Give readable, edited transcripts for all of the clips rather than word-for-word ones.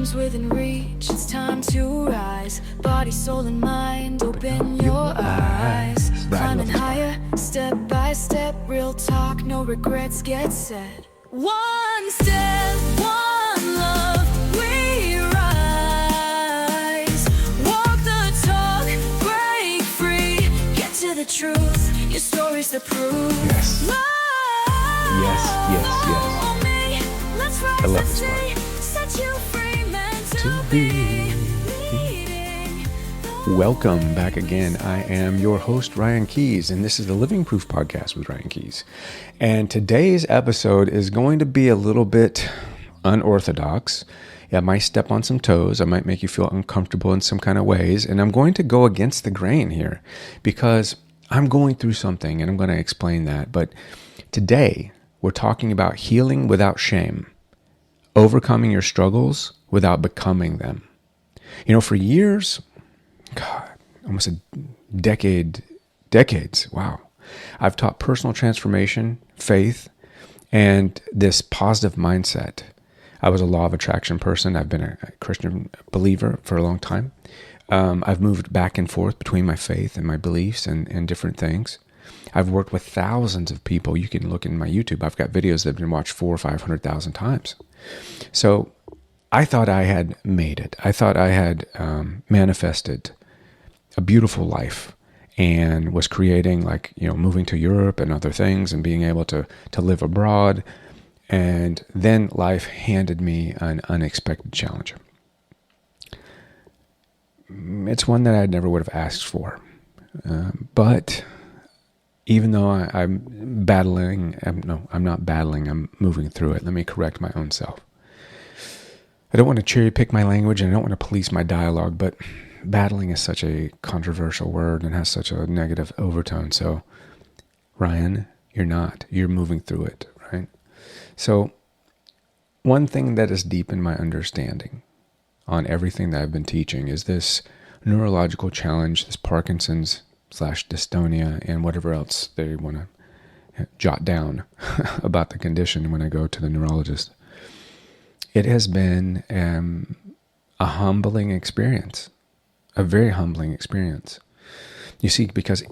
dreams within reach. It's time to rise. Body, soul, and mind. Open your eyes. Climbing higher, step by step. Real talk, no regrets get set. One step, one love, we rise. Walk the talk, break free. Get to the truth, your story's the proof. Yes. Yes. I love this part. To be. Welcome back again. I am your host, Ryan Keys, and this is the Living Proof Podcast with Ryan Keys. And today's episode is going to be a little bit unorthodox. I might step on some toes. I might make you feel uncomfortable in some kind of ways. And I'm going to go against the grain here because I'm going through something and I'm going to explain that. But today, we're talking about healing without shame, overcoming your struggles without becoming them. You know, for years, God, almost a decades, wow. I've taught personal transformation, faith, and this positive mindset. I was a law of attraction person. I've been a Christian believer for a long time. I've moved back and forth between my faith and my beliefs and different things. I've worked with thousands of people. You can look in my YouTube. I've got videos that have been watched 400,000 or 500,000 times. So I thought I had made it. I thought I had manifested a beautiful life and was creating, moving to Europe and other things and being able to live abroad. And then life handed me an unexpected challenge. It's one that I never would have asked for. But even though I'm not battling, I'm moving through it. Let me correct my own self. I don't want to cherry pick my language and I don't want to police my dialogue, but battling is such a controversial word and has such a negative overtone. So, Ryan, you're moving through it, right? So, one thing that is deep in my understanding on everything that I've been teaching is this neurological challenge, this Parkinson's / dystonia, and whatever else they want to jot down about the condition when I go to the neurologist. It has been a humbling experience, a very humbling experience. You see, because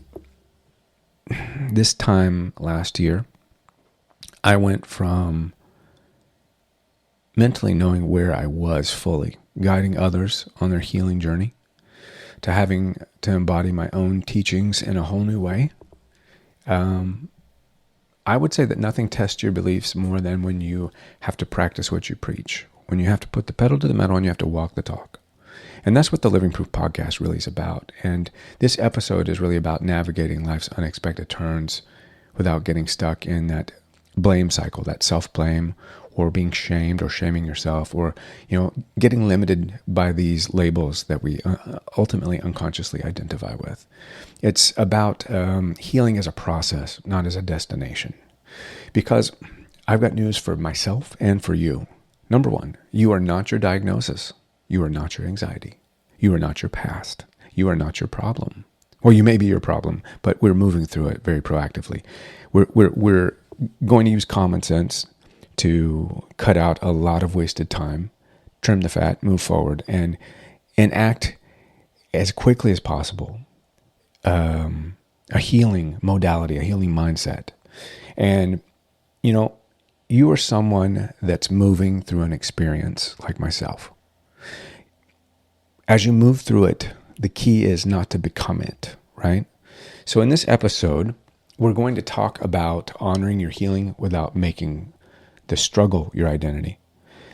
this time last year, I went from mentally knowing where I was fully, guiding others on their healing journey, to having to embody my own teachings in a whole new way. I would say that nothing tests your beliefs more than when you have to practice what you preach, when you have to put the pedal to the metal and you have to walk the talk. And that's what the Living Proof Podcast really is about. And this episode is really about navigating life's unexpected turns without getting stuck in that blame cycle, that self-blame, or being shamed or shaming yourself, or getting limited by these labels that we ultimately unconsciously identify with. It's about healing as a process, not as a destination. Because I've got news for myself and for you. Number one, you are not your diagnosis. You are not your anxiety. You are not your past. You are not your problem. Or you may be your problem, but we're moving through it very proactively. We're going to use common sense to cut out a lot of wasted time, trim the fat, move forward, and enact as quickly as possible a healing modality, a healing mindset. And, you are someone that's moving through an experience like myself. As you move through it, the key is not to become it, right? So in this episode, we're going to talk about honoring your healing without making the struggle your identity.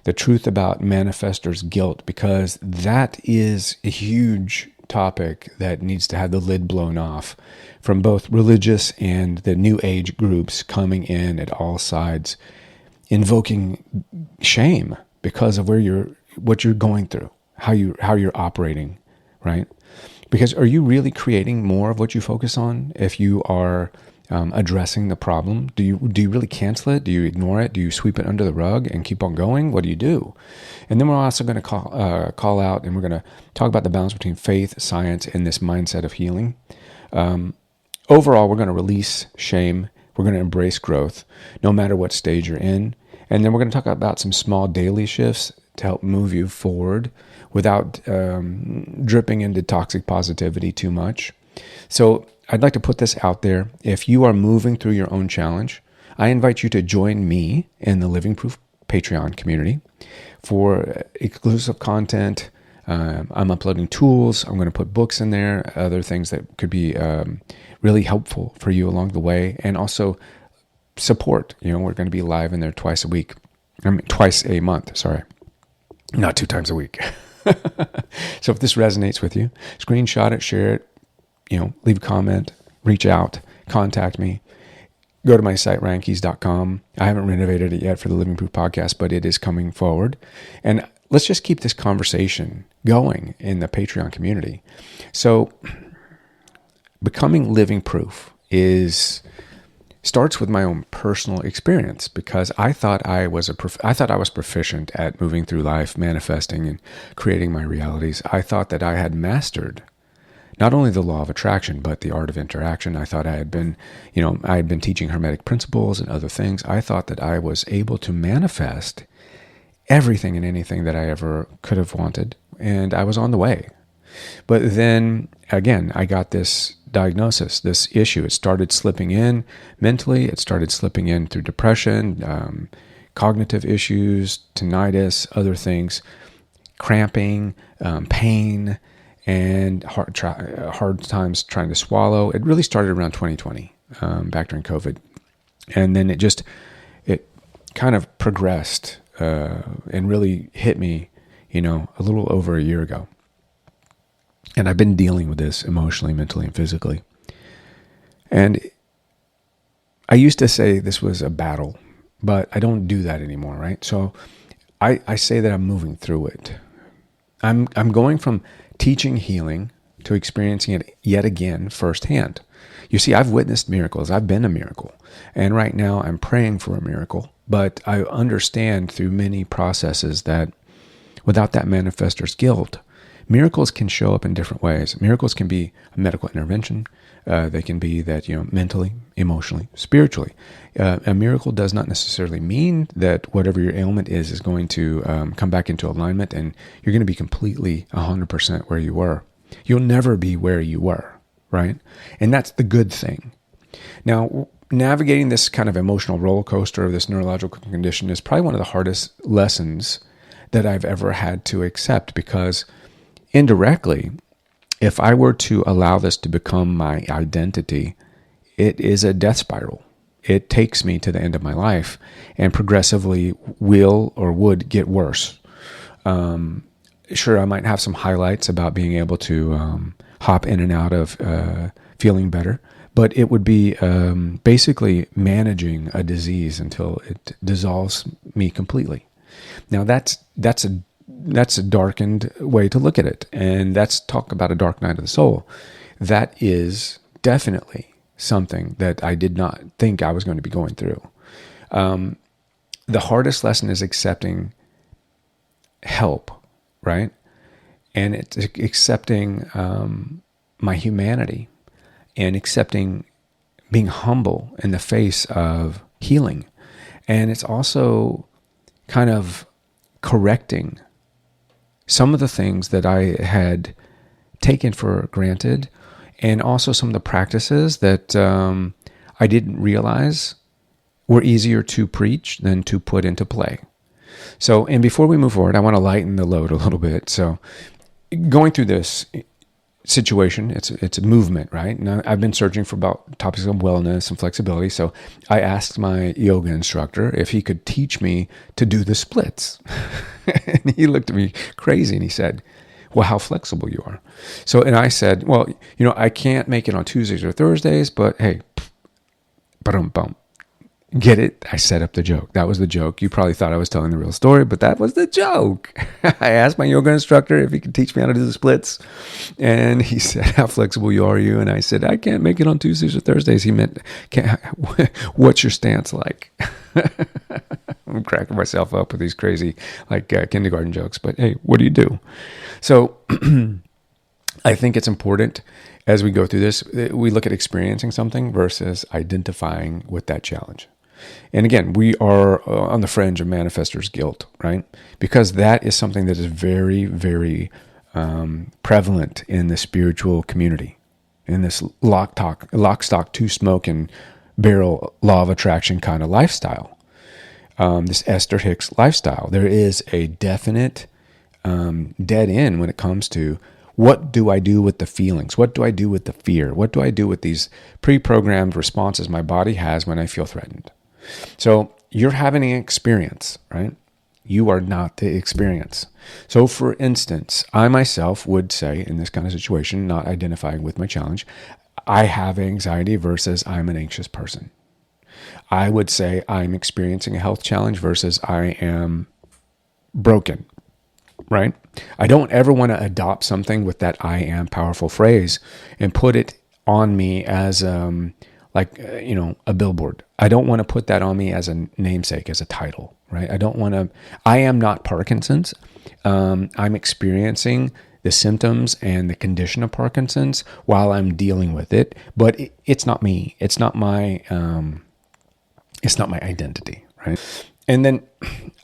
The truth about manifestor's guilt, because that is a huge topic that needs to have the lid blown off from both religious and the new age groups coming in at all sides, invoking shame because of what you're going through, how you're operating, right? Because are you really creating more of what you focus on if you are addressing the problem? Do you really cancel it? Do you ignore it? Do you sweep it under the rug and keep on going? What do you do? And then we're also going to call out, and we're going to talk about the balance between faith, science, and this mindset of healing. Overall, we're going to release shame. We're going to embrace growth, no matter what stage you're in. And then we're going to talk about some small daily shifts to help move you forward without dripping into toxic positivity too much. So I'd like to put this out there. If you are moving through your own challenge, I invite you to join me in the Living Proof Patreon community for exclusive content. I'm uploading tools. I'm going to put books in there, other things that could be really helpful for you along the way, and also support. We're going to be live in there twice a month, sorry, not 2 times a week. So if this resonates with you, screenshot it, share it, leave a comment, reach out, contact me. Go to my site, ryankeys.com. I haven't renovated it yet for the Living Proof podcast, but it is coming forward. And let's just keep this conversation going in the Patreon community. So becoming living proof starts with my own personal experience, because I thought I was proficient at moving through life, manifesting and creating my realities. I thought that I had mastered not only the law of attraction, but the art of interaction. I thought I had been teaching Hermetic principles and other things. I thought that I was able to manifest everything and anything that I ever could have wanted, and I was on the way. But then, again, I got this diagnosis, this issue. It started slipping in mentally. It started slipping in through depression, cognitive issues, tinnitus, other things, cramping, pain, and hard times trying to swallow. It really started around 2020, back during COVID. And then it kind of progressed and really hit me, a little over a year ago. And I've been dealing with this emotionally, mentally, and physically. And I used to say this was a battle, but I don't do that anymore, right? So I say that I'm moving through it. I'm going from teaching healing to experiencing it yet again firsthand. You see, I've witnessed miracles. I've been a miracle. And right now I'm praying for a miracle. But I understand through many processes that without that manifestor's guilt, miracles can show up in different ways. Miracles can be a medical intervention. They can be that, mentally, emotionally, spiritually. A miracle does not necessarily mean that whatever your ailment is going to come back into alignment and you're going to be completely 100% where you were. You'll never be where you were, right? And that's the good thing. Now, navigating this kind of emotional roller coaster of this neurological condition is probably one of the hardest lessons that I've ever had to accept, because indirectly, if I were to allow this to become my identity, it is a death spiral. It takes me to the end of my life and progressively will or would get worse. Sure, I might have some highlights about being able to hop in and out of feeling better, but it would be basically managing a disease until it dissolves me completely. Now that's a darkened way to look at it. And that's talk about a dark night of the soul. That is definitely something that I did not think I was going to be going through. The hardest lesson is accepting help, right? And it's accepting my humanity and accepting being humble in the face of healing. And it's also kind of correcting some of the things that I had taken for granted, and also some of the practices that I didn't realize were easier to preach than to put into play. So, and before we move forward, I want to lighten the load a little bit. So going through this situation, it's a movement, right? Now, I've been searching for about topics of wellness and flexibility. So I asked my yoga instructor if he could teach me to do the splits. And he looked at me crazy and he said, well, how flexible you are. So, and I said, well, I can't make it on Tuesdays or Thursdays, but hey, bum. Get it? I set up the joke. That was the joke. You probably thought I was telling the real story, but that was the joke. I asked my yoga instructor if he could teach me how to do the splits. And he said, how flexible are you? And I said, I can't make it on Tuesdays or Thursdays. He meant, what's your stance like? I'm cracking myself up with these crazy kindergarten jokes. But hey, what do you do? So I think it's important as we go through this, we look at experiencing something versus identifying with that challenge. And again, we are on the fringe of manifestor's guilt, right? Because that is something that is very, very prevalent in the spiritual community, in this lock, stock, two smoke and barrel law of attraction kind of lifestyle. This Esther Hicks lifestyle. There is a definite dead end when it comes to what do I do with the feelings? What do I do with the fear? What do I do with these pre-programmed responses my body has when I feel threatened? So you're having an experience, right? You are not the experience. So for instance, I myself would say in this kind of situation, not identifying with my challenge, I have anxiety versus I'm an anxious person. I would say I'm experiencing a health challenge versus I am broken, right? I don't ever want to adopt something with that I am powerful phrase and put it on me as a billboard. I don't want to put that on me as a namesake, as a title, right? I am not Parkinson's. I'm experiencing the symptoms and the condition of Parkinson's while I'm dealing with it, but it's not me. It's not my identity, right? And then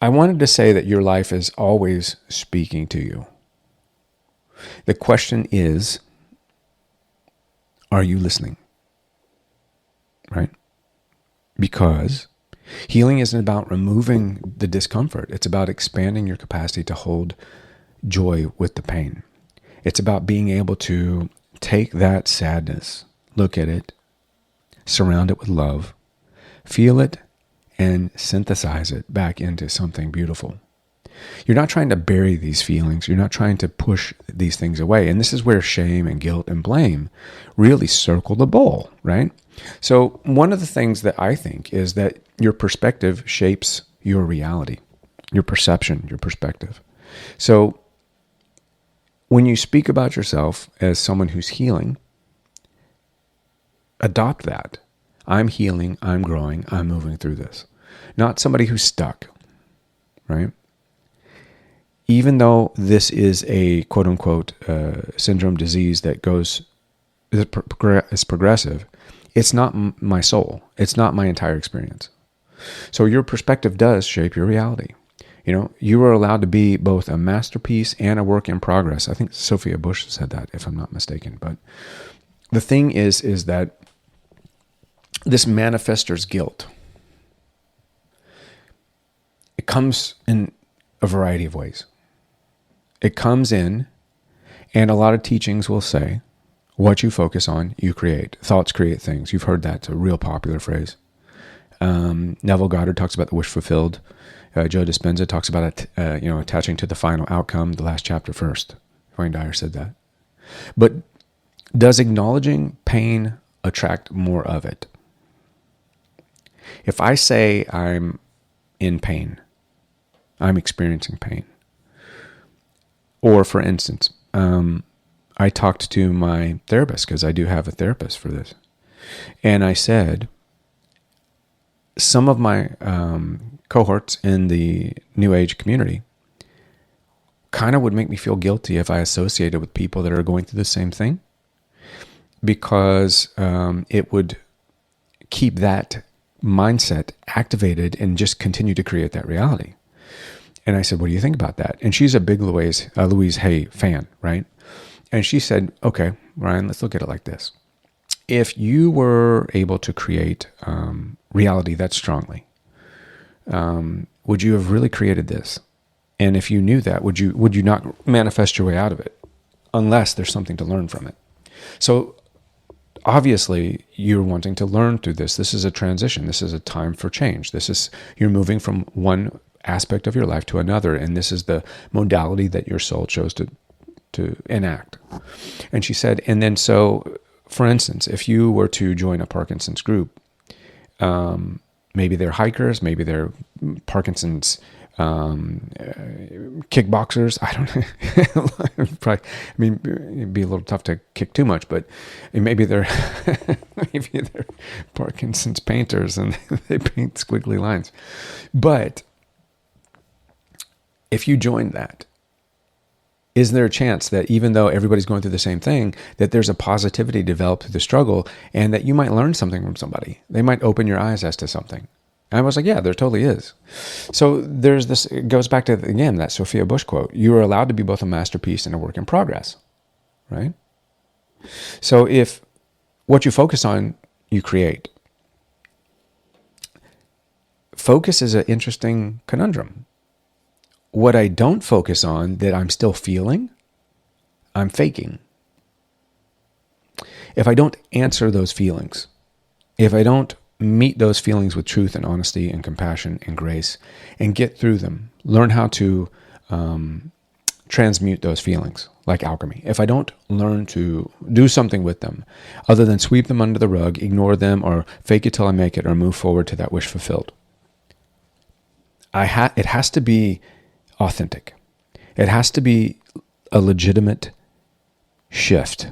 I wanted to say that your life is always speaking to you. The question is, are you listening? Right? Because healing isn't about removing the discomfort. It's about expanding your capacity to hold joy with the pain. It's about being able to take that sadness, look at it, surround it with love, feel it, and synthesize it back into something beautiful. You're not trying to bury these feelings. You're not trying to push these things away. And this is where shame and guilt and blame really circle the bowl, right? So one of the things that I think is that your perspective shapes your reality, your perception, your perspective. So when you speak about yourself as someone who's healing, adopt that. I'm healing, I'm growing, I'm moving through this. Not somebody who's stuck, right? Even though this is a quote unquote syndrome disease that is progressive, it's not my soul. It's not my entire experience. So your perspective does shape your reality. You know, you are allowed to be both a masterpiece and a work in progress. I think Sophia Bush said that, if I'm not mistaken. But the thing is that this manifestor's guilt, it comes in a variety of ways. It comes in, and a lot of teachings will say, what you focus on, you create. Thoughts create things. You've heard that. It's a real popular phrase. Neville Goddard talks about the wish fulfilled. Joe Dispenza talks about attaching to the final outcome, the last chapter first. Wayne Dyer said that. But does acknowledging pain attract more of it? If I say I'm in pain, I'm experiencing pain. Or for instance, I talked to my therapist, because I do have a therapist for this. And I said, some of my cohorts in the New Age community kind of would make me feel guilty if I associated with people that are going through the same thing, because it would keep that mindset activated and just continue to create that reality. And I said, what do you think about that? And she's a big Louise Hay fan, right? And she said, okay, Ryan, let's look at it like this. If you were able to create reality that strongly, would you have really created this? And if you knew that, would you not manifest your way out of it, unless there's something to learn from it? So obviously, you're wanting to learn through this. This is a transition. This is a time for change. You're moving from one aspect of your life to another, and this is the modality that your soul chose to enact. And she said, and then so, for instance, if you were to join a Parkinson's group, maybe they're hikers, maybe they're Parkinson's kickboxers. I don't know. Probably, I mean, it'd be a little tough to kick too much, but maybe they're Parkinson's painters and they paint squiggly lines. But if you join that, is there a chance that even though everybody's going through the same thing, that there's a positivity developed through the struggle, and that you might learn something from somebody? They might open your eyes as to something. And I was like, yeah, there totally is. So there's this, it goes back to, again, that Sophia Bush quote, you are allowed to be both a masterpiece and a work in progress, right? So if what you focus on, you create. Focus is an interesting conundrum. What I don't focus on that I'm still feeling, I'm faking. If I don't answer those feelings, if I don't meet those feelings with truth and honesty and compassion and grace and get through them, learn how to transmute those feelings like alchemy. If I don't learn to do something with them other than sweep them under the rug, ignore them, or fake it till I make it, or move forward to that wish fulfilled, it has to be authentic. It has to be a legitimate shift.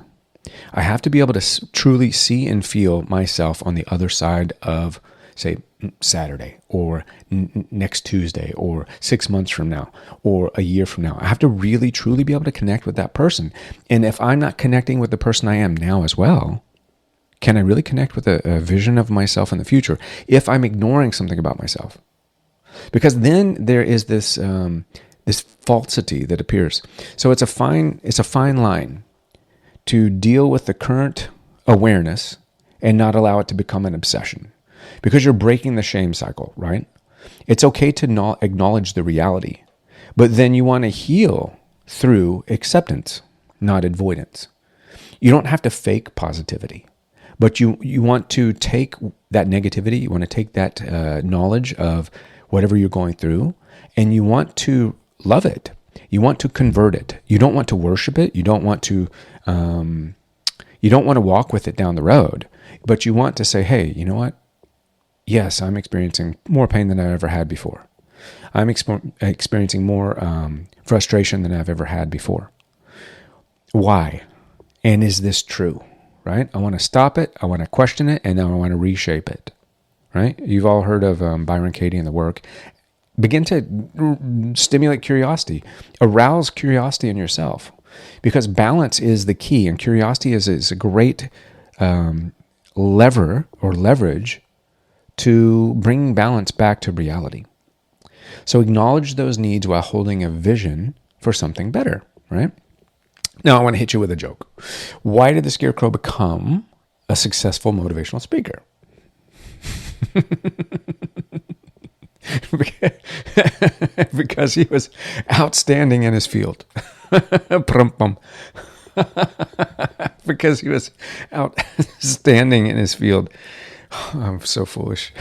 I have to be able to truly see and feel myself on the other side of, say, Saturday or next Tuesday or 6 months from now or a year from now. I have to really, truly be able to connect with that person. And if I'm not connecting with the person I am now as well, can I really connect with a vision of myself in the future if I'm ignoring something about myself? Because then there is this this falsity that appears. So it's a fine line to deal with the current awareness and not allow it to become an obsession, because you're breaking the shame cycle, right? It's okay to not acknowledge the reality, but then you want to heal through acceptance, not avoidance. You don't have to fake positivity, but you want to take that negativity, you want to take that knowledge of whatever you're going through, and you want to love it. You want to convert it. You don't want to worship it. You don't want to walk with it down the road, but you want to say, hey, you know what? Yes, I'm experiencing more pain than I've ever had before. I'm experiencing more frustration than I've ever had before. Why? And is this true? Right? I want to stop it. I want to question it, and then I want to reshape it. Right? You've all heard of Byron Katie and the work. Begin to stimulate curiosity. Arouse curiosity in yourself, because balance is the key, and curiosity is a great lever or leverage to bring balance back to reality. So acknowledge those needs while holding a vision for something better, right? Now I want to hit you with a joke. Why did the Scarecrow become a successful motivational speaker? Because he was outstanding in his field. Because he was outstanding in his field. I'm so foolish.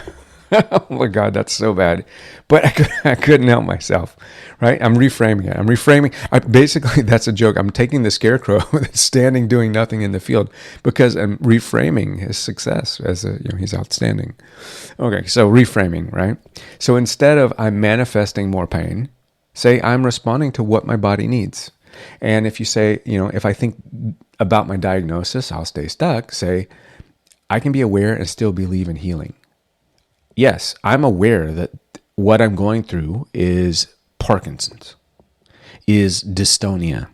Oh my God, that's so bad. But I couldn't help myself, right? I'm reframing it. Basically, that's a joke. I'm taking the Scarecrow that's standing doing nothing in the field because I'm reframing his success as he's outstanding. Okay, so reframing, right? So instead of I'm manifesting more pain, say I'm responding to what my body needs. And if you say, if I think about my diagnosis, I'll stay stuck. Say, I can be aware and still believe in healing. Yes, I'm aware that what I'm going through is Parkinson's, is dystonia,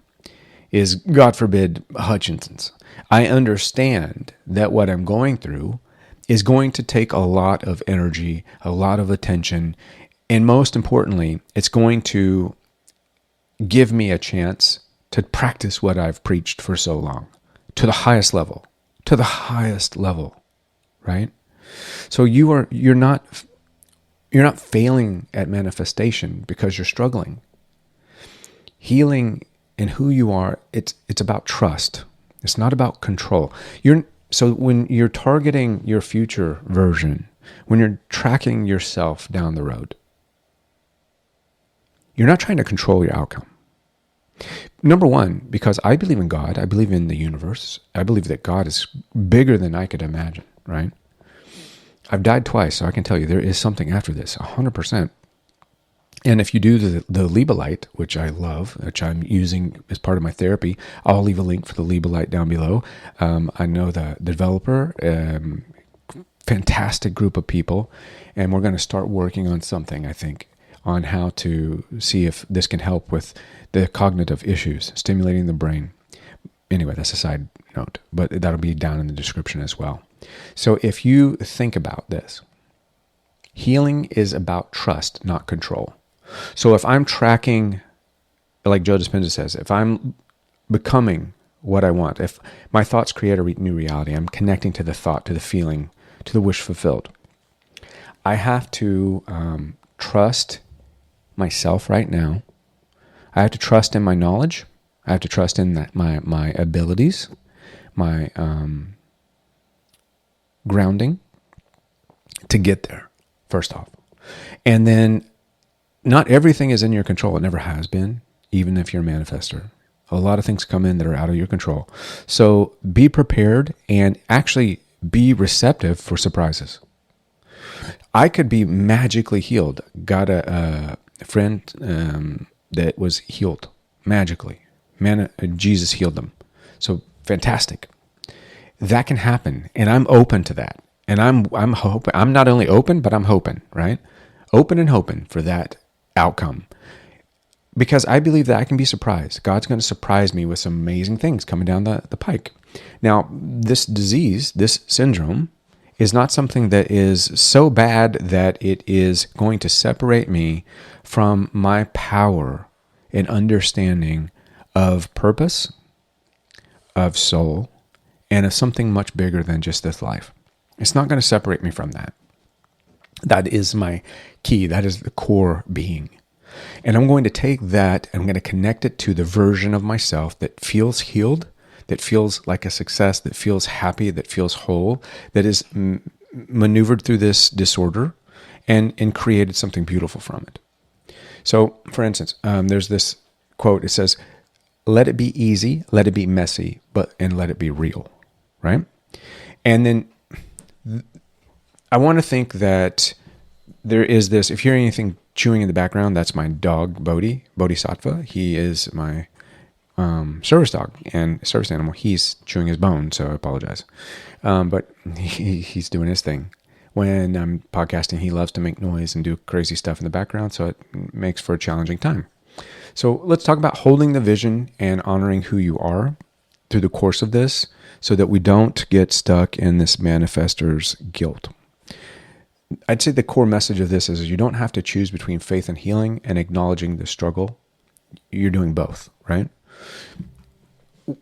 is, God forbid, Hutchinson's. I understand that what I'm going through is going to take a lot of energy, a lot of attention, and most importantly, it's going to give me a chance to practice what I've preached for so long to the highest level, right? So you're not failing at manifestation because you're struggling. Healing in who you are, it's about trust. It's not about control. So when you're targeting your future version, when you're tracking yourself down the road, you're not trying to control your outcome. Number one, because I believe in God, I believe in the universe. I believe that God is bigger than I could imagine, right? I've died twice, so I can tell you there is something after this, 100%. And if you do the Liebelite, which I love, which I'm using as part of my therapy, I'll leave a link for the Liebelite down below. I know the developer, fantastic group of people, and we're going to start working on something, I think, on how to see if this can help with the cognitive issues, stimulating the brain. Anyway, that's a side note, but that'll be down in the description as well. So if you think about this, Healing is about trust, not control. So if I'm tracking, like Joe Dispenza says, if I'm becoming what I want, if my thoughts create a new reality, I'm connecting to the thought, to the feeling, to the wish fulfilled. I have to trust myself right now. I have to trust in my knowledge. I have to trust in my abilities, my grounding to get there, first off. And then not everything is in your control. It never has been, even if you're a manifester. A lot of things come in that are out of your control. So be prepared and actually be receptive for surprises. I could be magically healed. Got a friend that was healed magically. Jesus healed them. So fantastic. That can happen, and I'm open to that. And I'm hoping. I'm not only open, but I'm hoping, right? Open and hoping for that outcome. Because I believe that I can be surprised. God's going to surprise me with some amazing things coming down the pike. Now, this disease, this syndrome, is not something that is so bad that it is going to separate me from my power and understanding of purpose, of soul, and of something much bigger than just this life. It's not going to separate me from that. That is my key. That is the core being. And I'm going to take that and I'm going to connect it to the version of myself that feels healed, that feels like a success, that feels happy, that feels whole, that is maneuvered through this disorder and created something beautiful from it. So, for instance, there's this quote. It says, "Let it be easy, let it be messy, and let it be real," right? And then I want to think that there is this, if you hear anything chewing in the background, that's my dog, Bodhisattva. He is my service dog and service animal. He's chewing his bone, so I apologize. But he's doing his thing. When I'm podcasting, he loves to make noise and do crazy stuff in the background, so it makes for a challenging time. So let's talk about holding the vision and honoring who you are through the course of this so that we don't get stuck in this manifestor's guilt. I'd say the core message of this is you don't have to choose between faith and healing and acknowledging the struggle. You're doing both, right?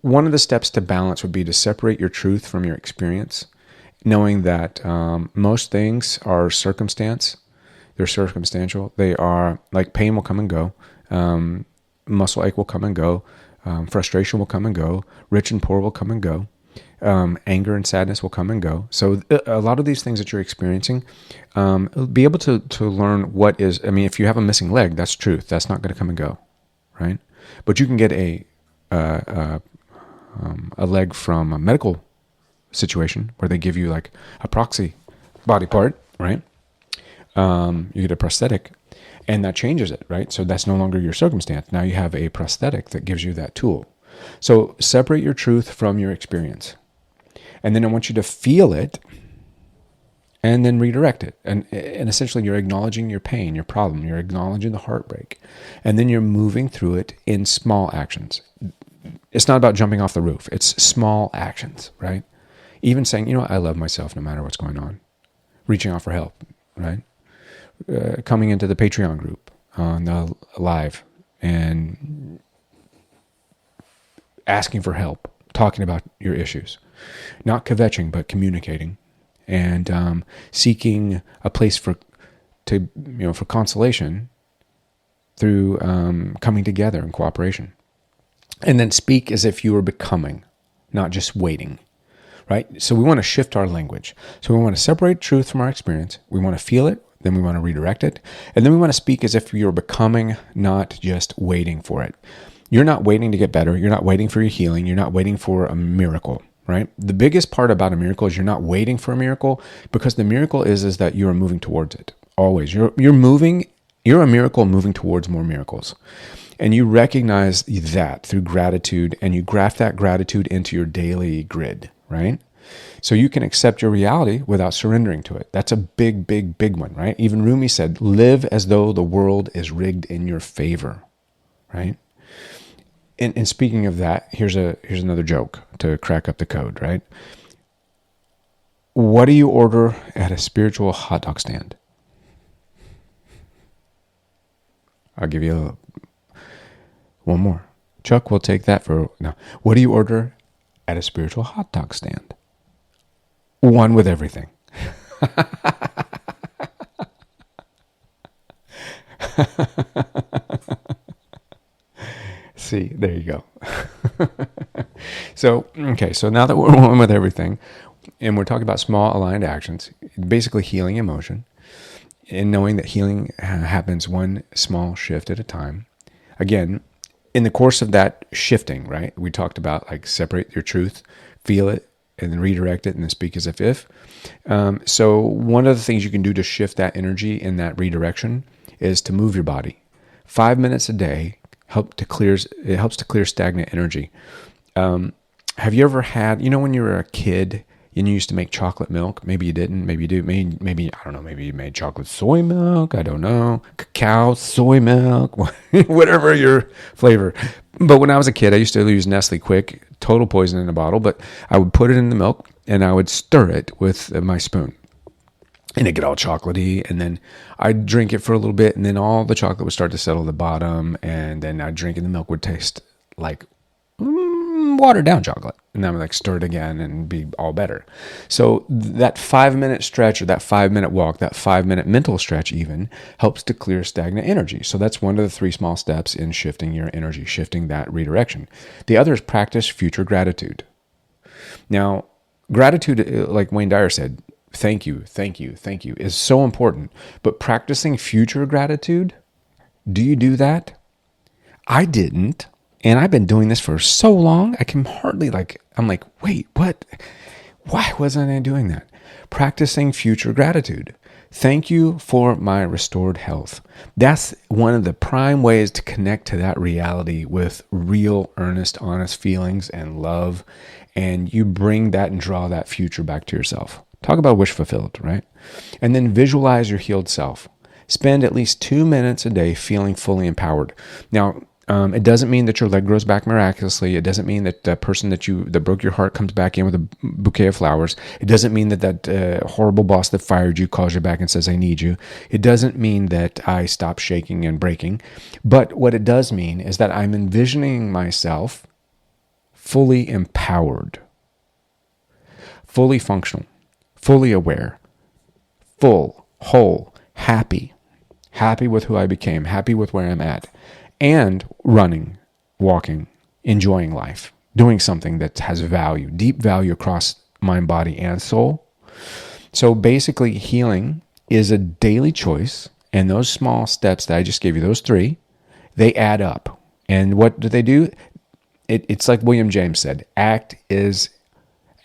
One of the steps to balance would be to separate your truth from your experience, knowing that most things are circumstance. They're circumstantial. They are like pain will come and go. Muscle ache will come and go. Frustration will come and go. Rich and poor will come and go. Anger and sadness will come and go. So a lot of these things that you're experiencing, be able to learn what is, I mean, if you have a missing leg, that's truth. That's not going to come and go, right? But you can get a leg from a medical situation where they give you like a proxy body part, right? You get a prosthetic and that changes it, right? So that's no longer your circumstance. Now you have a prosthetic that gives you that tool. So separate your truth from your experience. And then I want you to feel it and then redirect it. And essentially you're acknowledging your pain, your problem. You're acknowledging the heartbreak. And then you're moving through it in small actions. It's not about jumping off the roof. It's small actions, right? Even saying, you know, I love myself no matter what's going on. Reaching out for help, right? Coming into the Patreon group on the live and asking for help, talking about your issues, not kvetching, but communicating and seeking a place for consolation through coming together in cooperation. And then speak as if you were becoming, not just waiting, right? So we want to shift our language. So we want to separate truth from our experience. We want to feel it. Then we want to redirect it. And then we want to speak as if you're becoming, not just waiting for it. You're not waiting to get better. You're not waiting for your healing. You're not waiting for a miracle, right? The biggest part about a miracle is you're not waiting for a miracle, because the miracle is that you are moving towards it. Always. You're a miracle moving towards more miracles. And you recognize that through gratitude, and you graft that gratitude into your daily grid, right? So you can accept your reality without surrendering to it. That's a big, big, big one, right? Even Rumi said, live as though the world is rigged in your favor, right? And speaking of that, here's another joke to crack up the code, right? What do you order at a spiritual hot dog stand? I'll give you one more. Chuck, we'll take that for no. What do you order at a spiritual hot dog stand? One with everything. See, there you go. So now that we're one with everything, and we're talking about small aligned actions, basically healing emotion, and knowing that healing happens one small shift at a time. Again, in the course of that shifting, right, we talked about like separate your truth, feel it, and then redirect it, and then speak as if. So one of the things you can do to shift that energy in that redirection is to move your body. 5 minutes a day helps to clear stagnant energy. Have you ever had, when you were a kid and you used to make chocolate milk? Maybe you didn't. Maybe you do. Maybe I don't know. Maybe you made chocolate soy milk. I don't know. Cacao, soy milk, whatever your flavor. But when I was a kid, I used to use Nestle Quick, total poison in a bottle. But I would put it in the milk and I would stir it with my spoon. And it'd get all chocolatey, and then I'd drink it for a little bit, and then all the chocolate would start to settle at the bottom, and then I'd drink it, and the milk would taste like watered down chocolate. And then I would like stir it again and be all better. So that 5 minute stretch, or that 5 minute walk, that 5 minute mental stretch even, helps to clear stagnant energy. So that's one of the 3 small steps in shifting your energy, shifting that redirection. The other is practice future gratitude. Now, gratitude, like Wayne Dyer said, thank you, is so important. But practicing future gratitude, do you do that? I didn't. And I've been doing this for so long, I can hardly I'm like, wait, what? Why wasn't I doing that? Practicing future gratitude. Thank you for my restored health. That's one of the prime ways to connect to that reality with real, earnest, honest feelings and love. And you bring that and draw that future back to yourself. Talk about wish fulfilled, right? And then visualize your healed self. Spend at least 2 minutes a day feeling fully empowered. Now, it doesn't mean that your leg grows back miraculously. It doesn't mean that the person that broke your heart comes back in with a bouquet of flowers. It doesn't mean that horrible boss that fired you calls you back and says, I need you. It doesn't mean that I stop shaking and breaking. But what it does mean is that I'm envisioning myself fully empowered, fully functional, fully aware, full, whole, happy with who I became, happy with where I'm at, and running, walking, enjoying life, doing something that has value, deep value across mind, body, and soul. So basically, healing is a daily choice, and those small steps that I just gave you, those 3, they add up. And what do they do? It's like William James said, act as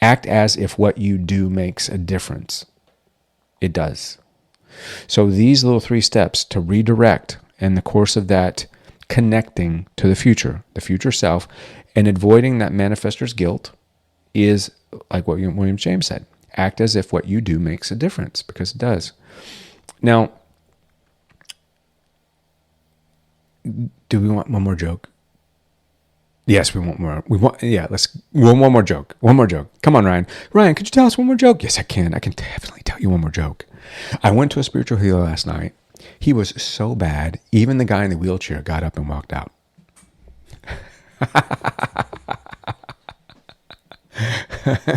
if what you do makes a difference. It does. So these little 3 steps to redirect in the course of that connecting to the future self, and avoiding that manifestor's guilt is like what William James said. Act as if what you do makes a difference, because it does. Now, do we want one more joke? Yes, we want more. Let's one more joke. One more joke. Come on, Ryan. Ryan, could you tell us one more joke? Yes, I can. I can definitely tell you one more joke. I went to a spiritual healer last night. He was so bad, even the guy in the wheelchair got up and walked out.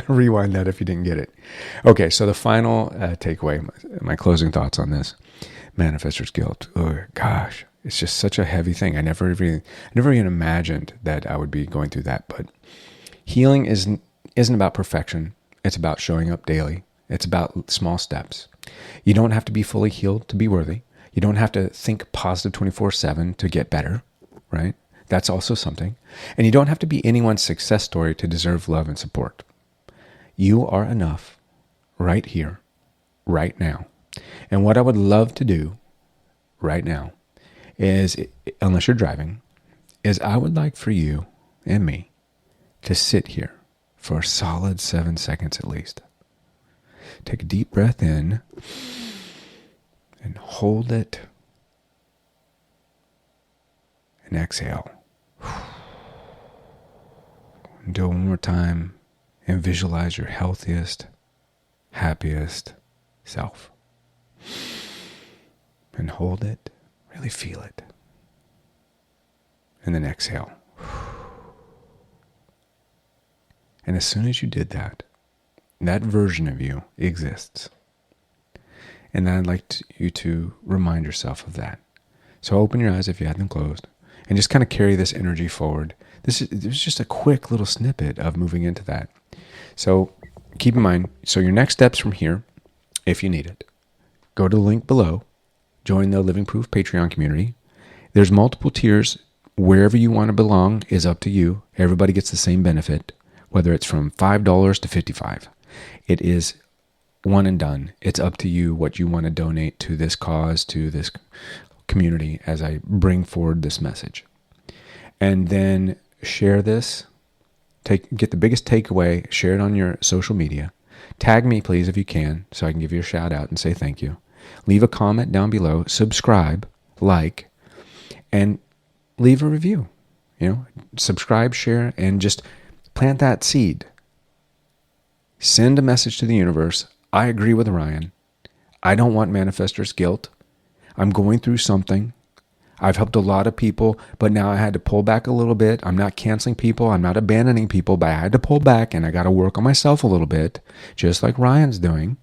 Rewind that if you didn't get it. Okay, so the final takeaway, my closing thoughts on this. Manifestor's guilt. Oh, gosh. It's just such a heavy thing. I never even imagined that I would be going through that. But healing isn't about perfection. It's about showing up daily. It's about small steps. You don't have to be fully healed to be worthy. You don't have to think positive 24/7 to get better, right? That's also something. And you don't have to be anyone's success story to deserve love and support. You are enough right here, right now. And what I would love to do right now is, unless you're driving, is I would like for you and me to sit here for a solid 7 seconds at least. Take a deep breath in and hold it and exhale. And do it one more time and visualize your healthiest, happiest self. And hold it, really feel it. and then exhale. And as soon as you did that, that version of you exists. And I'd like you to remind yourself of that. So open your eyes if you had them closed and just kind of carry this energy forward. This is just a quick little snippet of moving into that. So keep in mind, so your next steps from here, if you need it, go to the link below, join the Living Proof Patreon community. There's multiple tiers. Wherever you want to belong is up to you. Everybody gets the same benefit, whether it's from $5 to $55. It is one and done. It's up to you what you want to donate to this cause, to this community as I bring forward this message. And then share this. Get the biggest takeaway, share it on your social media. Tag me, please, if you can, so I can give you a shout out and say thank you. Leave a comment down below, subscribe, like, and leave a review. Subscribe, share, and just plant that seed. Send a message to the universe. I agree with Ryan. I don't want manifestor's guilt. I'm going through something. I've helped a lot of people, but now I had to pull back a little bit. I'm not canceling people. I'm not abandoning people, but I had to pull back and I got to work on myself a little bit, just like Ryan's doing.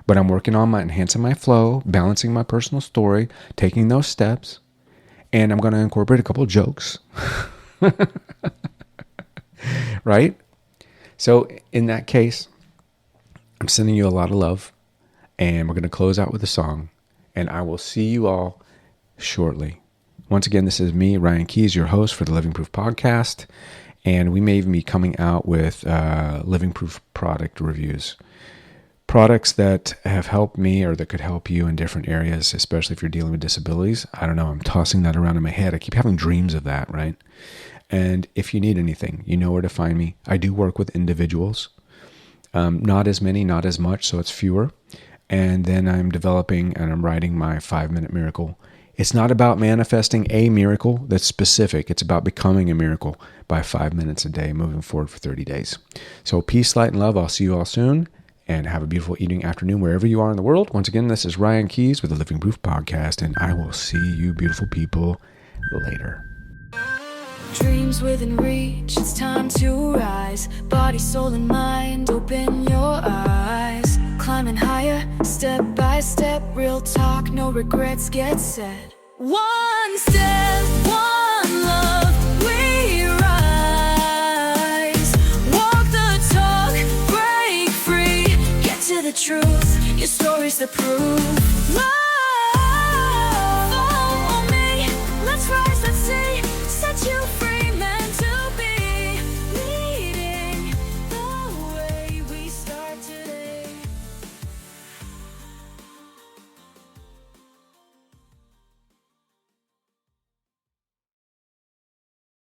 But I'm working on enhancing my flow, balancing my personal story, taking those steps, and I'm going to incorporate a couple of jokes. Right? So in that case, I'm sending you a lot of love, and we're going to close out with a song, and I will see you all shortly. Once again, this is me, Ryan Keys, your host for the Living Proof Podcast, and we may even be coming out with Living Proof product reviews. Products that have helped me or that could help you in different areas, especially if you're dealing with disabilities. I don't know, I'm tossing that around in my head. I keep having dreams of that, right? And if you need anything, you know where to find me. I do work with individuals. Not as many, not as much, so it's fewer. And then I'm developing and I'm writing my 5-minute miracle. It's not about manifesting a miracle that's specific. It's about becoming a miracle by 5 minutes a day, moving forward for 30 days. So peace, light, and love. I'll see you all soon. And have a beautiful evening, afternoon, wherever you are in the world. Once again, this is Ryan Keys with the Living Proof Podcast, and I will see you beautiful people later. Dreams within reach, it's time to rise. Body, soul, and mind, open your eyes. Climbing higher, step by step. Real talk, no regrets get set. One step, one love, we rise. Walk the talk, break free. Get to the truth, your story's the proof. Love